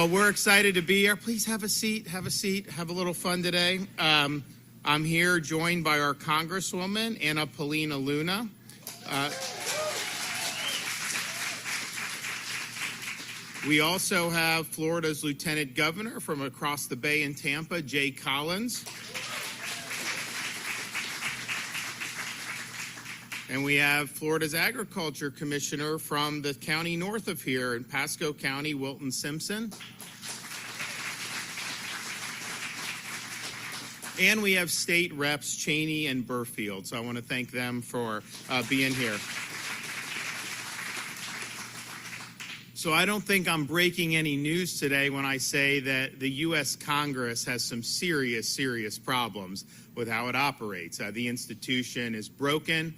Well, we're excited to be here. Please have a seat, have a little fun today. I'm here joined by our Congresswoman, Luna. We also have Florida's Lieutenant Governor from across the bay in Tampa, Jay Collins. And we have Florida's Agriculture Commissioner from the county north of here in Pasco County, Wilton Simpson. And we have State Reps Cheney and Burfield. So I want to thank them for being here. So I don't think I'm breaking any news today when I say that the U.S. Congress has some serious problems with how it operates. The institution is broken.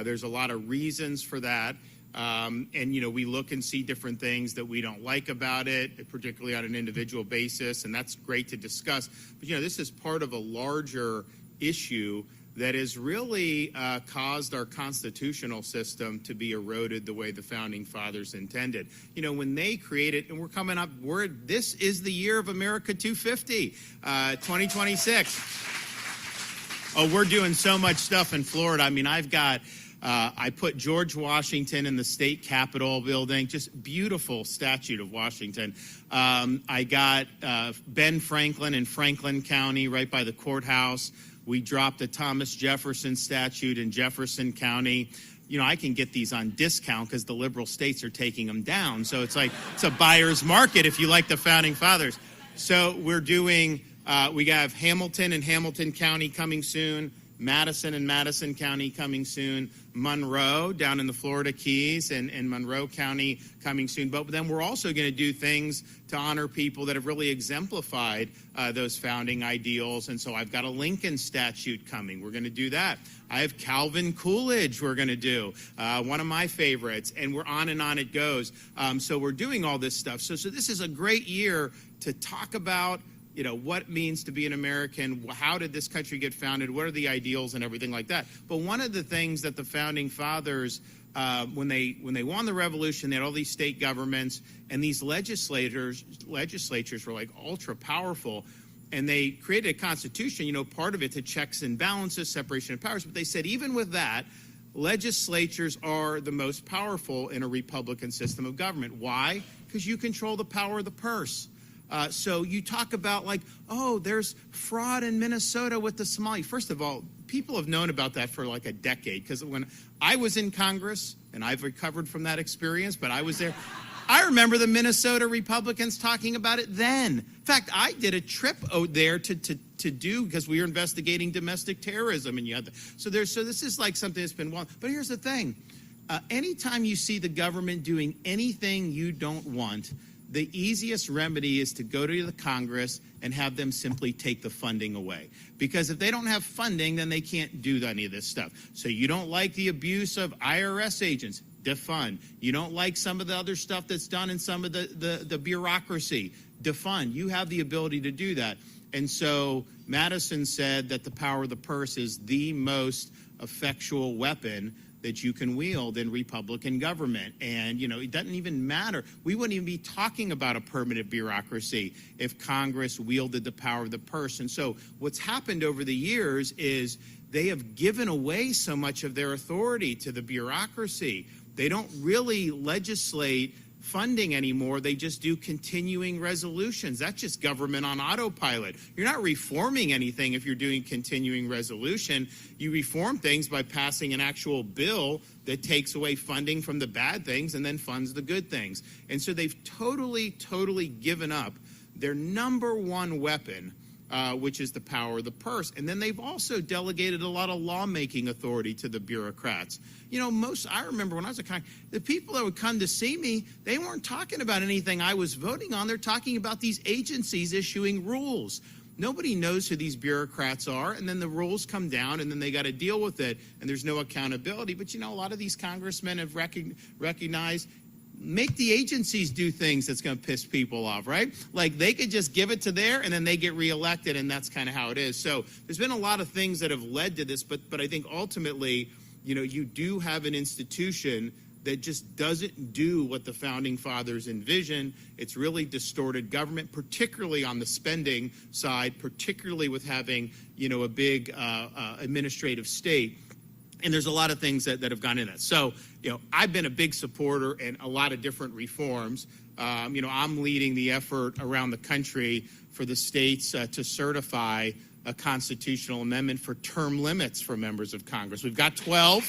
There's a lot of reasons for that. And, we look and see different things that we don't like about it, particularly on an individual basis, and that's great to discuss. But, this is part of a larger issue that has really caused our constitutional system to be eroded the way the Founding Fathers intended. When they created, and we're coming up, this is the year of America 250, 2026. Oh, we're doing so much stuff in Florida. I mean, I put George Washington in the state capitol building, just beautiful statue of Washington. I got Ben Franklin in Franklin County, right by the courthouse. We dropped the Thomas Jefferson statue in Jefferson County. I can get these on discount because the liberal states are taking them down. So it's a buyer's market if you like the Founding Fathers. So we're doing... we have Hamilton and Hamilton County coming soon, Madison and Madison County coming soon, Monroe down in the Florida Keys and Monroe County coming soon. But then we're also going to do things to honor people that have really exemplified those founding ideals. And so I've got a Lincoln statute coming. We're going to do that. I have Calvin Coolidge we're going to do, one of my favorites. And we're on and on it goes. So we're doing all this stuff. So this is a great year to talk about what it means to be an American, how did this country get founded, what are the ideals and everything like that. But one of the things that the Founding Fathers, when they won the Revolution, they had all these state governments, and these legislatures were like ultra powerful, and they created a constitution, part of it to checks and balances, separation of powers. But they said even with that, legislatures are the most powerful in a Republican system of government. Why? Because you control the power of the purse. So you talk about there's fraud in Minnesota with the Somali. First of all, people have known about that for like a decade, because when I was in Congress, and I've recovered from that experience, but I was there, I remember the Minnesota Republicans talking about it then. In fact, I did a trip out there to do, because we were investigating domestic terrorism, and so this is like something that's been But here's the thing: anytime you see the government doing anything you don't want, the easiest remedy is to go to the Congress and have them simply take the funding away. Because if they don't have funding, then they can't do any of this stuff. So you don't like the abuse of IRS agents, defund. You don't like some of the other stuff that's done in some of the bureaucracy, defund. You have the ability to do that. And so Madison said that the power of the purse is the most effectual weapon that you can wield in Republican government. And, it doesn't even matter. We wouldn't even be talking about a permanent bureaucracy if Congress wielded the power of the purse. And so what's happened over the years is they have given away so much of their authority to the bureaucracy. They don't really legislate funding anymore. They just do continuing resolutions. That's just government on autopilot. You're not reforming anything if you're doing continuing resolution. You reform things by passing an actual bill that takes away funding from the bad things and then funds the good things. And so they've totally given up their number one weapon, which is the power of the purse. And then they've also delegated a lot of lawmaking authority to the bureaucrats. I remember when I was a Congress, the people that would come to see me, they weren't talking about anything I was voting on. They're talking about these agencies issuing rules. Nobody knows who these bureaucrats are, and then the rules come down, and then they got to deal with it, and there's no accountability. But, a lot of these congressmen have recognized, make the agencies do things that's going to piss people off, right? Like they could just give it to there and then they get reelected, and that's kind of how it is. So there's been a lot of things that have led to this, but I think ultimately, you do have an institution that just doesn't do what the Founding Fathers envisioned. It's really distorted government, particularly on the spending side, particularly with having, a big administrative state. And there's a lot of things that have gone in that. So, I've been a big supporter in a lot of different reforms. I'm leading the effort around the country for the states to certify a constitutional amendment for term limits for members of Congress. We've got 12.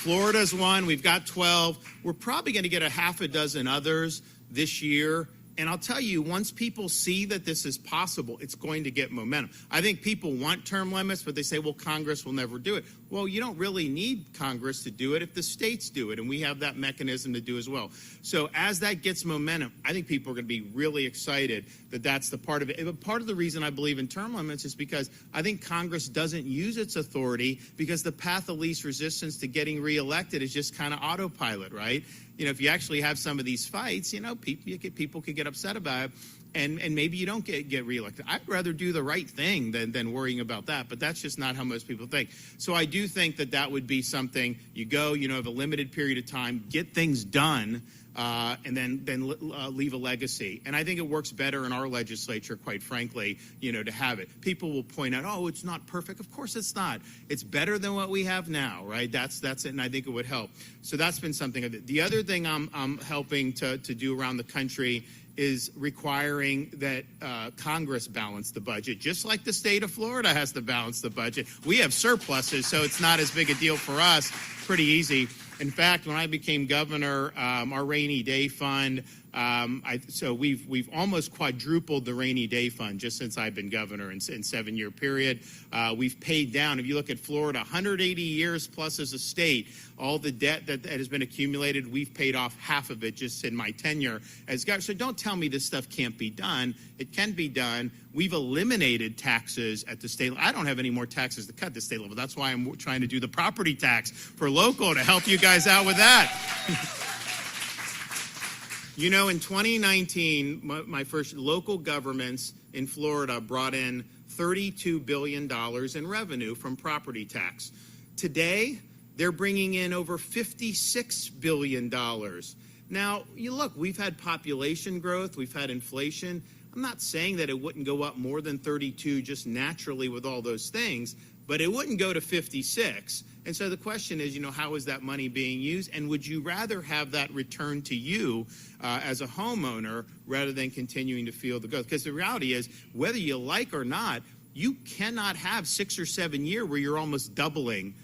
Florida's one. We've got 12. We're probably going to get a half a dozen others this year. And I'll tell you, once people see that this is possible, it's going to get momentum. I think people want term limits, but they say, well, Congress will never do it. Well, you don't really need Congress to do it if the states do it, and we have that mechanism to do as well. So as that gets momentum, I think people are going to be really excited that that's the part of it. But part of the reason I believe in term limits is because I think Congress doesn't use its authority because the path of least resistance to getting reelected is just kind of autopilot, right? If you actually have some of these fights, people could get upset about it, and maybe you don't get reelected. I'd rather do the right thing than worrying about that, but that's just not how most people think. So I do think that would be something you go, have a limited period of time, get things done, and then leave a legacy. And I think it works better in our legislature, quite frankly, to have it. People will point out, oh, it's not perfect. Of course it's not. It's better than what we have now, right? That's it, and I think it would help. So that's been something. The other thing I'm helping to do around the country is requiring that Congress balance the budget, just like the state of Florida has to balance the budget. We have surpluses, so it's not as big a deal for us. Pretty easy. In fact, when I became governor, our rainy day fund, so we've almost quadrupled the rainy day fund just since I've been governor in 7-year period. We've paid down, if you look at Florida, 180 years plus as a state, all the debt that has been accumulated, we've paid off half of it just in my tenure as governor. So don't tell me this stuff can't be done. It can be done. We've eliminated taxes at the state level. I don't have any more taxes to cut at the state level. That's why I'm trying to do the property tax for local to help you guys out with that. In 2019, my first local governments in Florida brought in $32 billion in revenue from property tax. Today, they're bringing in over $56 billion. Now, look, we've had population growth, we've had inflation. I'm not saying that it wouldn't go up more than 32 just naturally with all those things, but it wouldn't go to 56. And so the question is, how is that money being used? And would you rather have that returned to you as a homeowner rather than continuing to feel the growth? Because the reality is, whether you like or not, you cannot have 6 or 7 years where you're almost doubling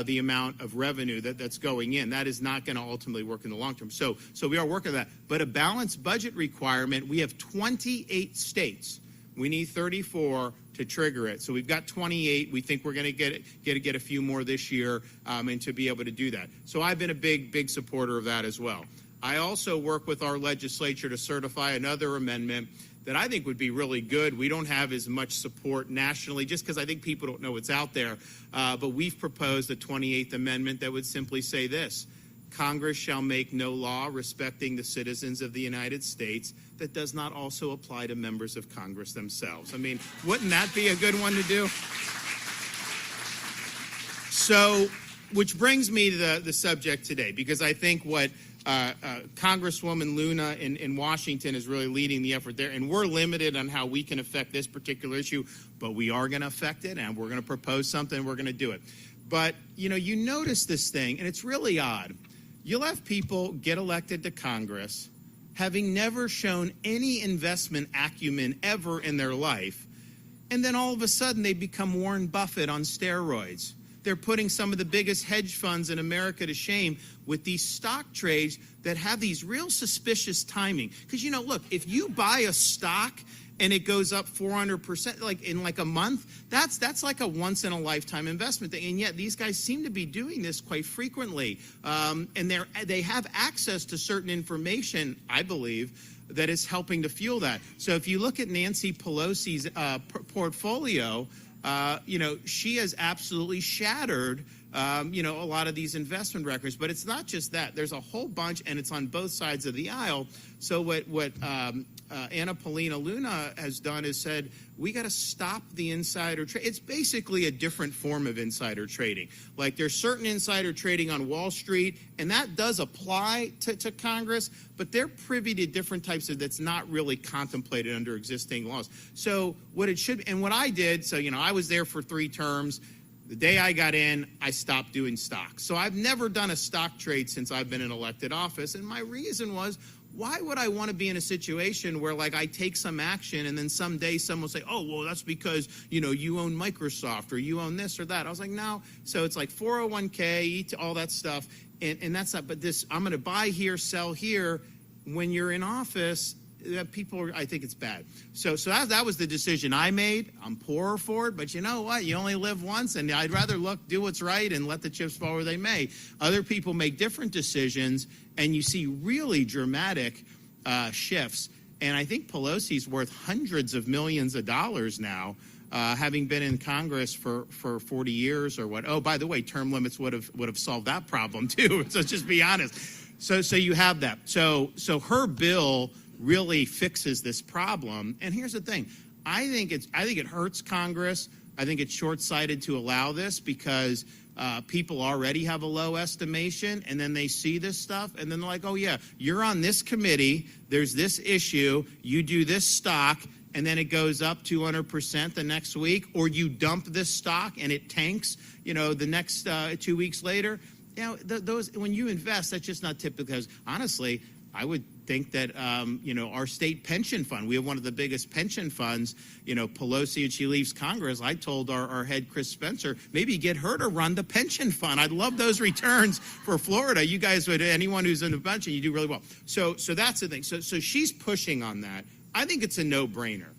the amount of revenue that's going in. That is not going to ultimately work in the long term. So we are working on that. But a balanced budget requirement, we have 28 states. We need 34 to trigger it. So we've got 28. We think we're going to get a few more this year and to be able to do that. So I've been a big supporter of that as well. I also work with our legislature to certify another amendment that I think would be really good. We don't have as much support nationally just because I think people don't know what's out there. But we've proposed the 28th Amendment that would simply say this: Congress shall make no law respecting the citizens of the United States that does not also apply to members of Congress themselves. I mean, wouldn't that be a good one to do? So, which brings me to the subject today, because I think what Congresswoman Luna in Washington is really leading the effort there, and we're limited on how we can affect this particular issue, but we are going to affect it, and we're going to propose something, and we're going to do it. But, you notice this thing, and it's really odd. You'll have people get elected to Congress having never shown any investment acumen ever in their life, and then all of a sudden they become Warren Buffett on steroids. They're putting some of the biggest hedge funds in America to shame with these stock trades that have these real suspicious timing. Because, look, if you buy a stock and it goes up 400% like in a month, that's like a once-in-a-lifetime investment thing. And yet these guys seem to be doing this quite frequently. And they have access to certain information, I believe, that is helping to fuel that. So if you look at Nancy Pelosi's portfolio, she has absolutely shattered a lot of these investment records. But it's not just that. There's a whole bunch, and it's on both sides of the aisle. So what Anna Paulina Luna has done is said, we got to stop the insider trade. It's basically a different form of insider trading. Like there's certain insider trading on Wall Street, and that does apply to Congress, but they're privy to different types of that's not really contemplated under existing laws. So what it should, and what I did, so, I was there for 3 terms. The day I got in, I stopped doing stocks. So I've never done a stock trade since I've been in elected office. And my reason was, why would I want to be in a situation where, like, I take some action and then someday someone will say, oh, well, that's because, you own Microsoft or you own this or that. I was like, no. So it's like 401k, all that stuff. And that's not, but this, I'm going to buy here, sell here. When you're in office, people, I think it's bad. So that was the decision I made. I'm poorer for it, but you know what? You only live once, and I'd rather do what's right and let the chips fall where they may. Other people make different decisions, and you see really dramatic shifts. And I think Pelosi's worth hundreds of millions of dollars now, having been in Congress for 40 years or what. Oh, by the way, term limits would have solved that problem too. So just be honest. So you have that. So her bill really fixes this problem. And here's the thing. I think it hurts Congress. I think it's short-sighted to allow this because people already have a low estimation, and then they see this stuff, and then they're like, oh, yeah, you're on this committee, there's this issue, you do this stock, and then it goes up 200% the next week, or you dump this stock and it tanks, the next 2 weeks later. Those, when you invest, that's just not typical. Because honestly, I would think that, our state pension fund, we have one of the biggest pension funds, Pelosi, and she leaves Congress. I told our head, Chris Spencer, maybe get her to run the pension fund. I'd love those returns for Florida. You guys would, anyone who's in the pension, you do really well. So that's the thing. So she's pushing on that. I think it's a no-brainer.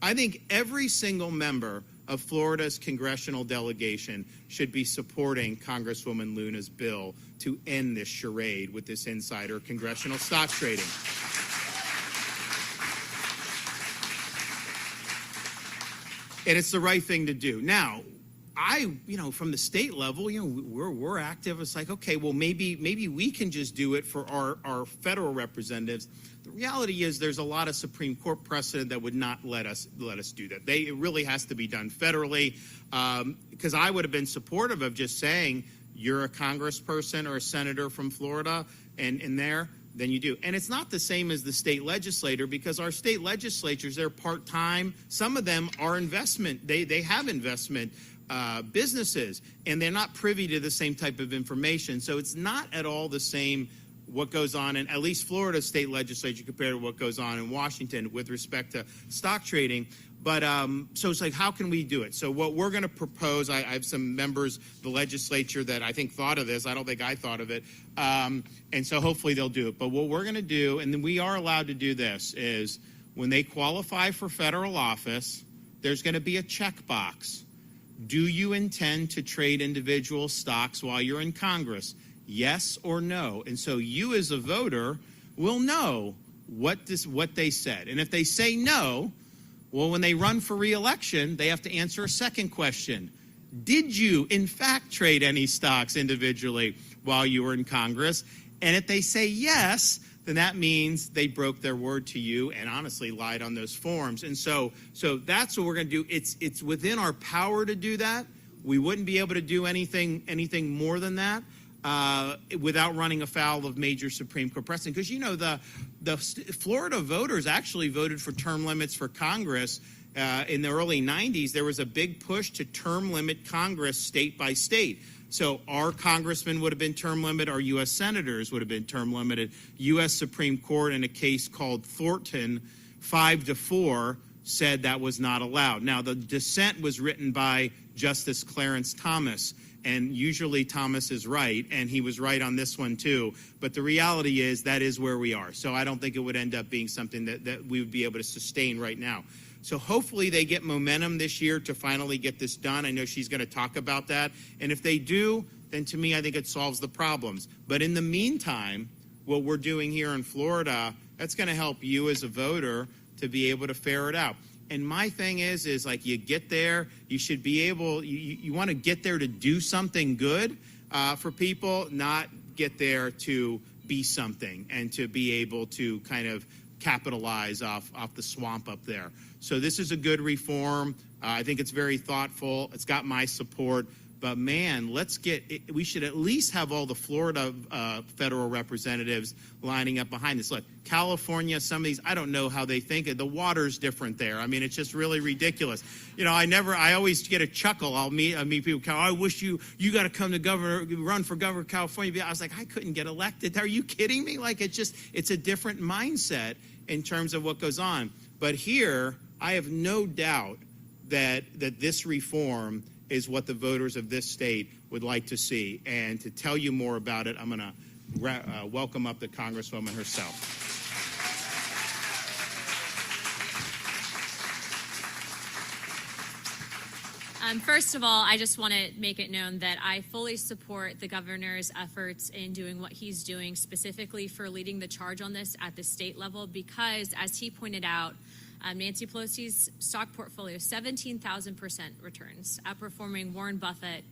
I think every single member of Florida's congressional delegation should be supporting Congresswoman Luna's bill to end this charade with this insider congressional stock trading. And it's the right thing to do. Now, from the state level, we're active. It's like, okay, well, maybe we can just do it for our federal representatives. The reality is there's a lot of Supreme Court precedent that would not let us do that. It really has to be done federally, because I would have been supportive of just saying you're a congressperson or a senator from Florida and there, then you do. And it's not the same as the state legislator, because our state legislatures, they're part-time. Some of them are investment. They have investment businesses, and they're not privy to the same type of information. So it's not at all the same what goes on in at least Florida's state legislature compared to what goes on in Washington with respect to stock trading. But so it's like, how can we do it? So what we're going to propose, I have some members of the legislature that I think thought of this. I don't think I thought of it. And so hopefully they'll do it. But what we're going to do, and then we are allowed to do this, is when they qualify for federal office, there's going to be a checkbox. Do you intend to trade individual stocks while you're in Congress? Yes or no? And so you as a voter will know what they said. And if they say no, well, when they run for re-election, they have to answer a second question. Did you, in fact, trade any stocks individually while you were in Congress? And if they say yes, then that means they broke their word to you and honestly lied on those forms. And so that's what we're going to do. It's within our power to do that. We wouldn't be able to do anything more than that without running afoul of major Supreme Court precedent. Because, the Florida voters actually voted for term limits for Congress in the early 90s. There was a big push to term limit Congress state by state. So our congressmen would have been term limited. Our U.S. senators would have been term limited. U.S. Supreme Court, in a case called Thornton, 5-4, said that was not allowed. Now, the dissent was written by Justice Clarence Thomas, and usually Thomas is right, and he was right on this one too. But the reality is that is where we are. So I don't think it would end up being something that we would be able to sustain right now. So hopefully they get momentum this year to finally get this done. I know she's going to talk about that. And if they do, then to me, I think it solves the problems. But in the meantime, what we're doing here in Florida, that's going to help you as a voter to be able to ferret out. And my thing is like you get there, you should be able, you want to get there to do something good for people, not get there to be something and to be able to kind of capitalize off the swamp up there. So this is a good reform. I think it's very thoughtful. It's got my support. But man, we should at least have all the Florida federal representatives lining up behind this. Look, California, some of these, I don't know how they think it. The water's different there. I mean, it's just really ridiculous. You know, I always get a chuckle. I meet people, I wish you got to come to run for governor of California. I was like, I couldn't get elected. Are you kidding me? Like, it's a different mindset in terms of what goes on. But here, I have no doubt that this reform is what the voters of this state would like to see. And to tell you more about it, I'm going to welcome up the Congresswoman herself. First of all, I just want to make it known that I fully support the governor's efforts in doing what he's doing, specifically for leading the charge on this at the state level, because, as he pointed out, Nancy Pelosi's stock portfolio, 17,000% returns, outperforming Warren Buffett.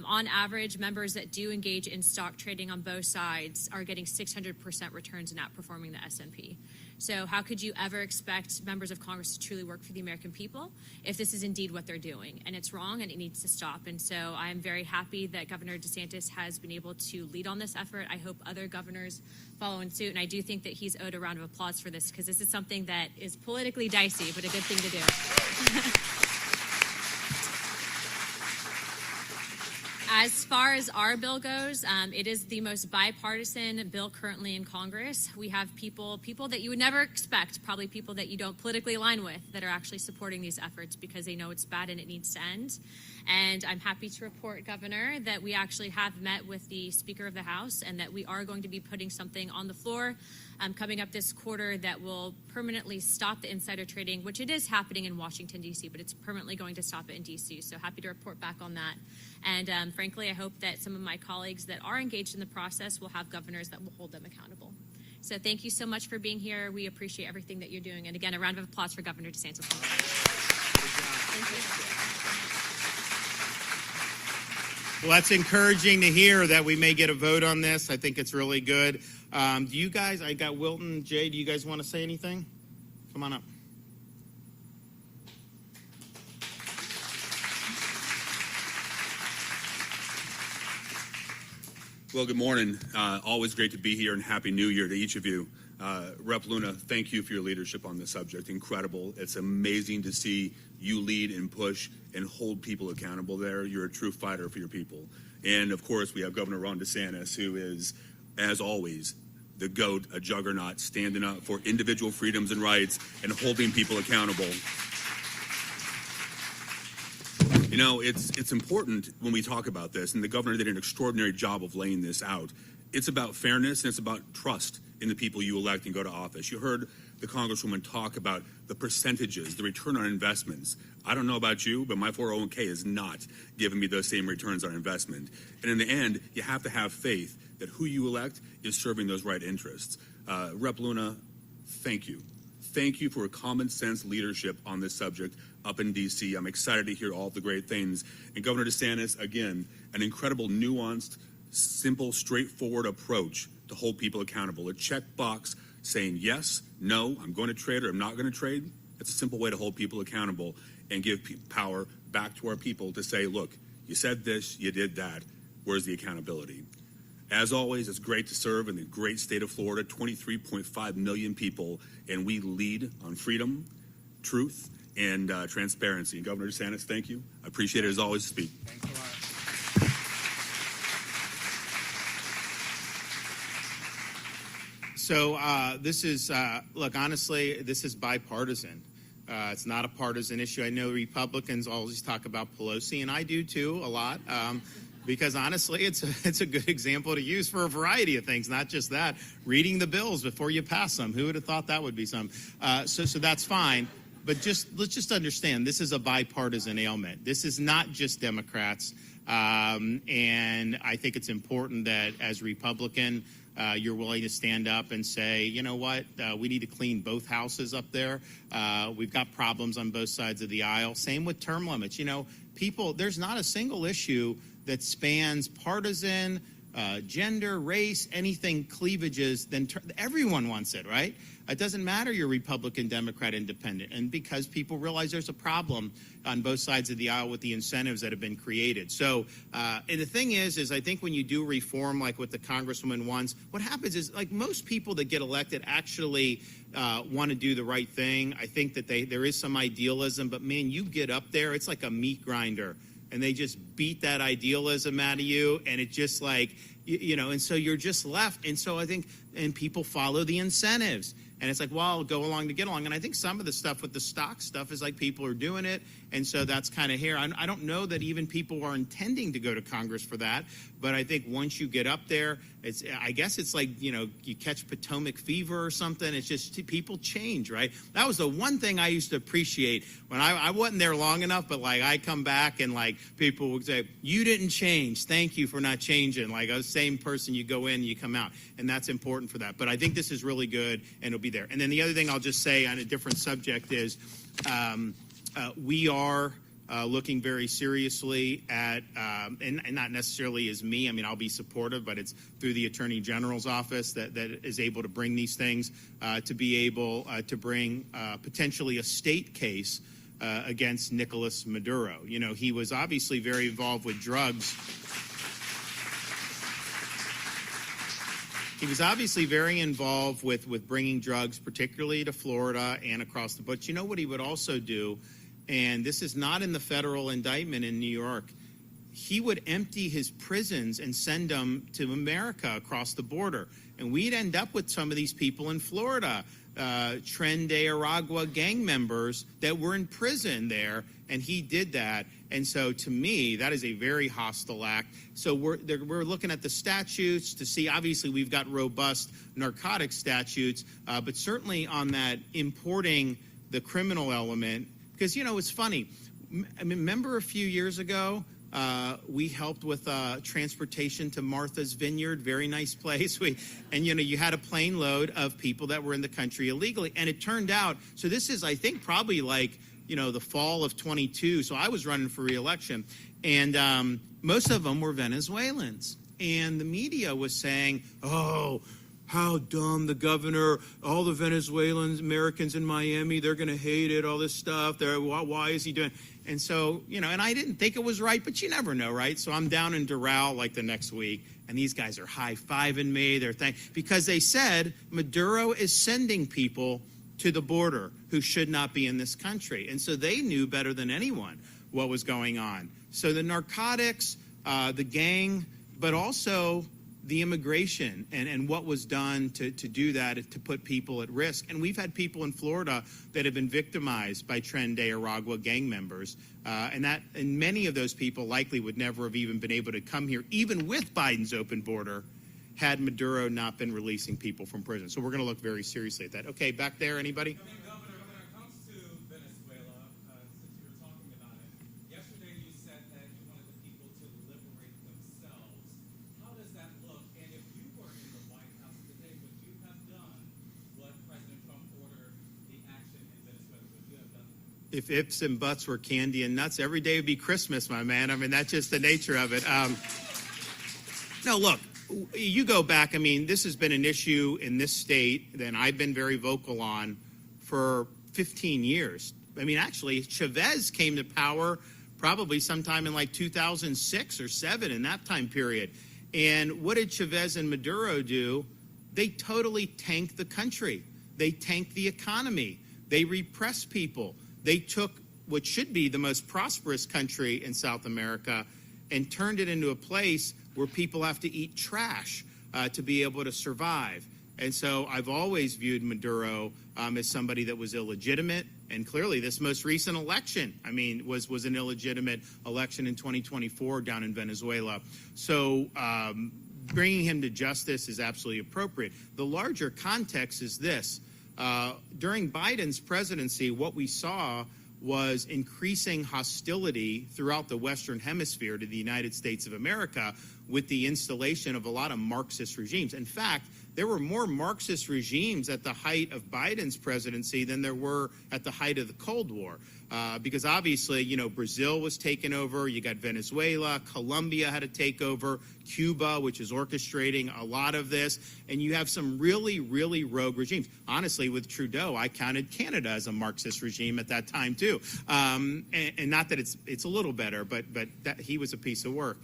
On average, members that do engage in stock trading on both sides are getting 600% returns and outperforming the S&P. So how could you ever expect members of Congress to truly work for the American people if this is indeed what they're doing? And it's wrong, and it needs to stop. And so I am very happy that Governor DeSantis has been able to lead on this effort. I hope other governors follow in suit. And I do think that he's owed a round of applause for this, because this is something that is politically dicey, but a good thing to do. As far as our bill goes, it is the most bipartisan bill currently in Congress. We have people that you would never expect, probably people that you don't politically align with, that are actually supporting these efforts because they know it's bad and it needs to end. And I'm happy to report, Governor, that we actually have met with the Speaker of the House and that we are going to be putting something on the floor coming up this quarter that will permanently stop the insider trading, which it is happening in Washington, D.C., but it's permanently going to stop it in D.C. So happy to report back on that. And frankly, I hope that some of my colleagues that are engaged in the process will have governors that will hold them accountable. So thank you so much for being here. We appreciate everything that you're doing. And again, a round of applause for Governor DeSantis. Thank you. Well, that's encouraging to hear that we may get a vote on this. I think it's really good. Do you guys, I got Wilton, Jay, do you guys want to say anything? Come on up. Well, good morning. Always great to be here, and Happy New Year to each of you. Rep. Luna, thank you for your leadership on this subject. Incredible. It's amazing to see you lead and push and hold people accountable there. You're a true fighter for your people. And, of course, we have Governor Ron DeSantis, who is, as always, the GOAT, a juggernaut, standing up for individual freedoms and rights and holding people accountable. You know, it's important when we talk about this, and the governor did an extraordinary job of laying this out. It's about fairness, and it's about trust in the people you elect and go to office. You heard the Congresswoman talk about the percentages, the return on investments. I don't know about you, but my 401k is not giving me those same returns on investment. And in the end, you have to have faith that who you elect is serving those right interests. Rep. Luna, thank you. Thank you for a common sense leadership on this subject up in D.C. I'm excited to hear all the great things. And Governor DeSantis, again, an incredible nuanced, simple, straightforward approach to hold people accountable. A checkbox saying yes, no, I'm going to trade or I'm not going to trade. It's a simple way to hold people accountable and give power back to our people to say, look, you said this, you did that. Where's the accountability? As always, it's great to serve in the great state of Florida, 23.5 million people, and we lead on freedom, truth, and transparency. Governor DeSantis, thank you. I appreciate it as always to speak. Thanks a lot. So this is, look, honestly, this is bipartisan. It's not a partisan issue. I know Republicans always talk about Pelosi, and I do too, a lot. Because honestly, it's a good example to use for a variety of things, not just that. Reading the bills before you pass them. Who would have thought that would be some? So that's fine. But let's just understand, this is a bipartisan ailment. This is not just Democrats. And I think it's important that as Republican you're willing to stand up and say, you know what, we need to clean both houses up there. We've got problems on both sides of the aisle. Same with term limits. You know, people, there's not a single issue that spans partisan, gender, race, anything cleavages, then everyone wants it, right? It doesn't matter you're Republican, Democrat, Independent. And because people realize there's a problem on both sides of the aisle with the incentives that have been created. So, and the thing is I think when you do reform like what the Congresswoman wants, what happens is like most people that get elected actually want to do the right thing. I think that there is some idealism, but man, you get up there, it's like a meat grinder. And they just beat that idealism out of you, and it just like, you know, and so you're just left. And so I think, and people follow the incentives. And it's like, well, I'll go along to get along. And I think some of the stuff with the stock stuff is like people are doing it. And so that's kind of here. I don't know that even people are intending to go to Congress for that. But I think once you get up there, I guess it's like, you know, you catch Potomac fever or something. It's just people change, right? That was the one thing I used to appreciate when I wasn't there long enough. But like I come back and like people would say, you didn't change. Thank you for not changing. Like the same person, you go in, you come out. And that's important for that. But I think this is really good and it'll be there. And then the other thing I'll just say on a different subject is we are looking very seriously at, and not necessarily as me, I mean, I'll be supportive, but it's through the Attorney General's office that is able to bring these things, to be able to bring potentially a state case against Nicolas Maduro. You know, he was obviously very involved with drugs. He was obviously very involved with bringing drugs, particularly to Florida and across the. But you know what he would also do, and this is not in the federal indictment in New York, he would empty his prisons and send them to America across the border. And we'd end up with some of these people in Florida, Tren de Aragua gang members that were in prison there, and he did that. And so to me, that is a very hostile act. So we're looking at the statutes to see, obviously we've got robust narcotic statutes, but certainly on that importing the criminal element, because, you know, it's funny. I mean, remember a few years ago, we helped with transportation to Martha's Vineyard, very nice place. And, you know, you had a plane load of people that were in the country illegally. And it turned out, so this is, I think, probably like, you know, the fall of 22. So I was running for re-election. And most of them were Venezuelans. And the media was saying, oh, how dumb the governor, all the Venezuelans, Americans in Miami, they're going to hate it, all this stuff. Why is he doing? And so, you know, and I didn't think it was right, but you never know, right? So I'm down in Doral like the next week, and these guys are high-fiving me. Because they said Maduro is sending people to the border who should not be in this country. And so they knew better than anyone what was going on. So the narcotics, the gang, but also the immigration and what was done to do that, to put people at risk. And we've had people in Florida that have been victimized by Tren de Aragua gang members. And many of those people likely would never have even been able to come here, even with Biden's open border, had Maduro not been releasing people from prison. So we're going to look very seriously at that. Okay, back there, anybody? Governor, when it comes to Venezuela, since you were talking about it, yesterday you said that you wanted the people to liberate themselves. How does that look? And if you were in the White House today, would you have done what President Trump ordered the action in Venezuela? Would you have done that? If ifs and buts were candy and nuts, every day would be Christmas, my man. I mean, that's just the nature of it. No, look. You go back, I mean, this has been an issue in this state that I've been very vocal on for 15 years. I mean, actually, Chavez came to power probably sometime in like 2006 or 7 in that time period. And what did Chavez and Maduro do? They totally tanked the country. They tanked the economy. They repressed people. They took what should be the most prosperous country in South America and turned it into a place where people have to eat trash to be able to survive. And so I've always viewed Maduro as somebody that was illegitimate. And clearly this most recent election, I mean, was an illegitimate election in 2024 down in Venezuela. So bringing him to justice is absolutely appropriate. The larger context is this. During Biden's presidency, what we saw was increasing hostility throughout the Western Hemisphere to the United States of America, with the installation of a lot of Marxist regimes. In fact, there were more Marxist regimes at the height of Biden's presidency than there were at the height of the Cold War. Because obviously, Brazil was taken over. You got Venezuela, Colombia had to take over, Cuba, which is orchestrating a lot of this. And you have some really, really rogue regimes. Honestly, with Trudeau, I counted Canada as a Marxist regime at that time, too. And not that it's a little better, but that, he was a piece of work.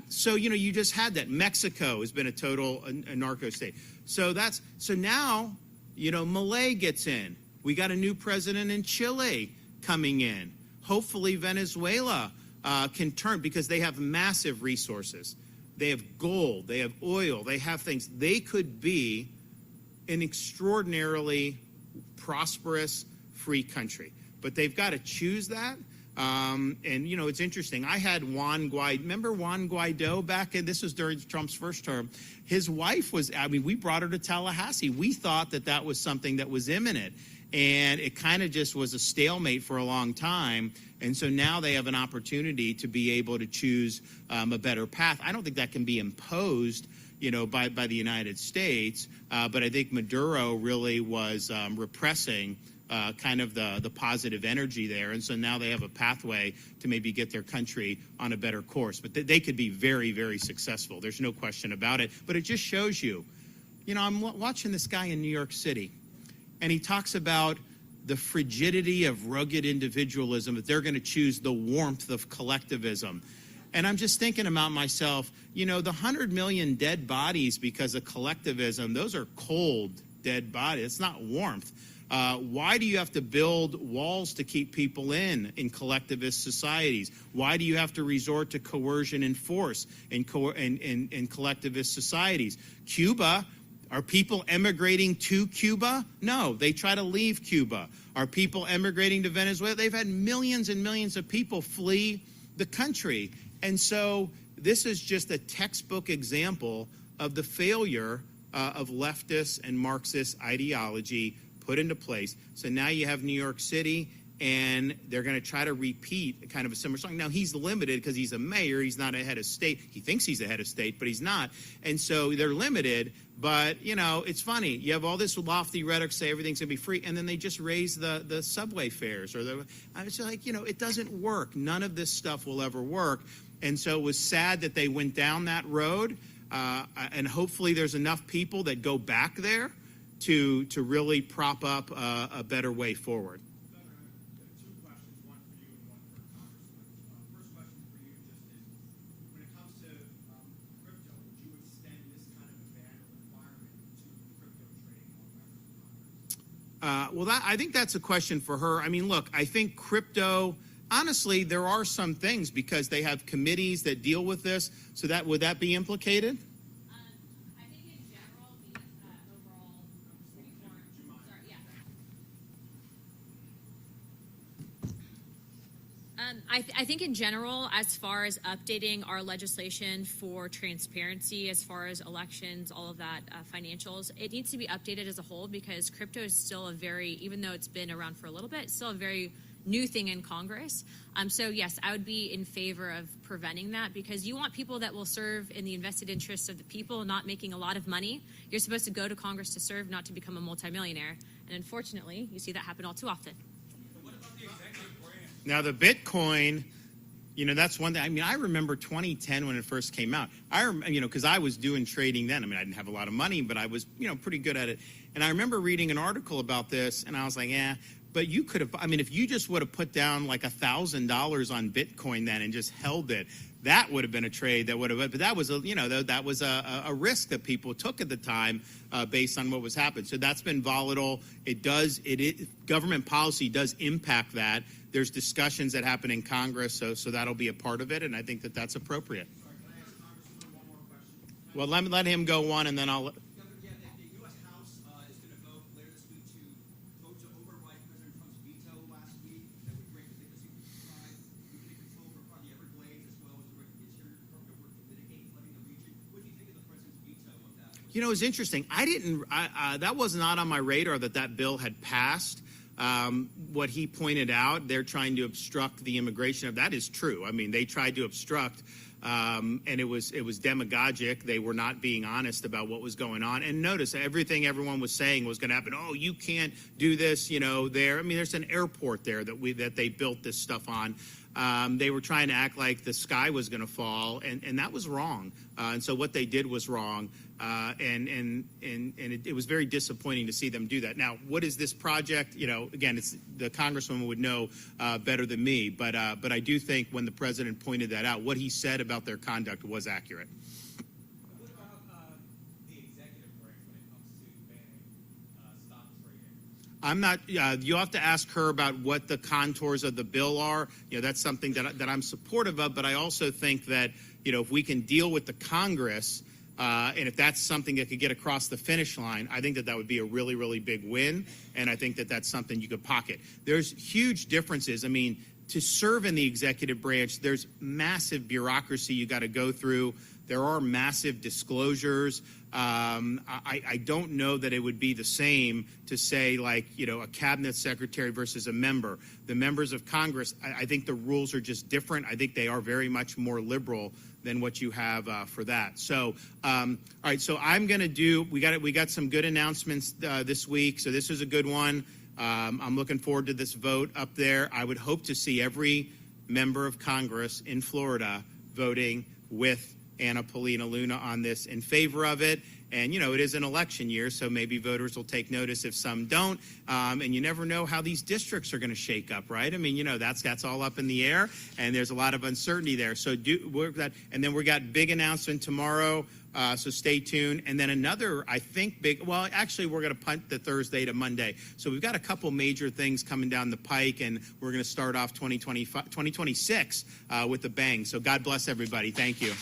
So you just had that. Mexico has been a total a narco state. So now, Malay gets in. We got a new president in Chile coming in. Hopefully Venezuela can turn, because they have massive resources. They have gold, they have oil, they have things. They could be an extraordinarily prosperous, free country. But they've got to choose that. And, it's interesting. I had remember Juan Guaido back in, this was during Trump's first term. His wife we brought her to Tallahassee. We thought that was something that was imminent. And it kind of just was a stalemate for a long time. And so now they have an opportunity to be able to choose a better path. I don't think that can be imposed, by the United States. But I think Maduro really was repressing kind of the positive energy there. And so now they have a pathway to maybe get their country on a better course. But they could be very, very successful. There's no question about it. But it just shows you, I'm watching this guy in New York City, and he talks about the frigidity of rugged individualism, that they're going to choose the warmth of collectivism. And I'm just thinking about myself, the 100 million dead bodies because of collectivism, those are cold, dead bodies. It's not warmth. Why do you have to build walls to keep people in collectivist societies? Why do you have to resort to coercion and force in collectivist societies? Cuba, are people emigrating to Cuba? No, they try to leave Cuba. Are people emigrating to Venezuela? They've had millions and millions of people flee the country. And so this is just a textbook example of the failure of leftist and Marxist ideology put into place. So now you have New York City, and they're going to try to repeat kind of a similar song. Now, he's limited because he's a mayor. He's not a head of state. He thinks he's a head of state, but he's not. And so they're limited. But, it's funny. You have all this lofty rhetoric, say everything's going to be free, and then they just raise the subway fares. It's like, it doesn't work. None of this stuff will ever work. And so it was sad that they went down that road. And hopefully there's enough people that go back there to really prop up a better way forward. I think that's a question for her. I mean, look, I think crypto, honestly, there are some things because they have committees that deal with this. So would that be implicated? I think in general, the overall reform. Sorry, yeah. I think in general, as far as updating our legislation for transparency, as far as elections, all of that, financials, it needs to be updated as a whole because crypto is still even though it's been around for a little bit, it's still a very new thing in Congress. So yes, I would be in favor of preventing that because you want people that will serve in the invested interests of the people, not making a lot of money. You're supposed to go to Congress to serve, not to become a multimillionaire. And unfortunately, you see that happen all too often. Now, the Bitcoin, that's one thing. I mean, I remember 2010 when it first came out. Because I was doing trading then. I mean, I didn't have a lot of money, but I was, pretty good at it. And I remember reading an article about this, and I was like, but you could have, if you just would have put down like $1,000 on Bitcoin then and just held it, that would have been a trade that would have, but that was a risk that people took at the time based on what was happening. So that's been volatile. Government policy does impact that. There's discussions that happen in Congress, so that'll be a part of it, and I think that's appropriate. Sorry, can I ask Congresswoman one more question? Well, let him go one, and then I'll. The U.S. House is going to vote later this week to vote to override President Trump's veto last week that would grant the secret supply. We can control for part of the Everglades as well as the interior Department of Work to mitigate flooding the region. What do you think of the president's veto of that? It's interesting. That was not on my radar that bill had passed. What he pointed out, they're trying to obstruct the immigration of that is true. I mean, they tried to obstruct and it was demagogic. They were not being honest about what was going on. And notice everything everyone was saying was going to happen. Oh, you can't do this, there. I mean, there's an airport there that they built this stuff on. They were trying to act like the sky was going to fall, and that was wrong. And so what they did was wrong, and it was very disappointing to see them do that. Now, what is this project? Again, it's the Congresswoman would know better than me, but I do think when the president pointed that out, what he said about their conduct was accurate. What about the executive branch when it comes to banning stock trading? I'm not. You'll have to ask her about what the contours of the bill are. That's something that I'm supportive of. But I also think that if we can deal with the Congress, and if that's something that could get across the finish line, I think that would be a really, really big win. And I think that that's something you could pocket. There's huge differences. I mean, to serve in the executive branch, there's massive bureaucracy you got to go through. There are massive disclosures. I don't know that it would be the same to say, like, a cabinet secretary versus a member. The members of Congress, I think the rules are just different. I think they are very much more liberal than what you have for that. So, all right, so I'm going to do, we got some good announcements this week, so this is a good one. I'm looking forward to this vote up there. I would hope to see every member of Congress in Florida voting with Anna Paulina Luna on this in favor of it. And, it is an election year, so maybe voters will take notice if some don't. And you never know how these districts are going to shake up, right? I mean, that's all up in the air, and there's a lot of uncertainty there. So and then we got big announcement tomorrow, so stay tuned. And then another, I think, actually, we're going to punt the Thursday to Monday. So we've got a couple major things coming down the pike, and we're going to start off 2026 with a bang. So God bless everybody. Thank you.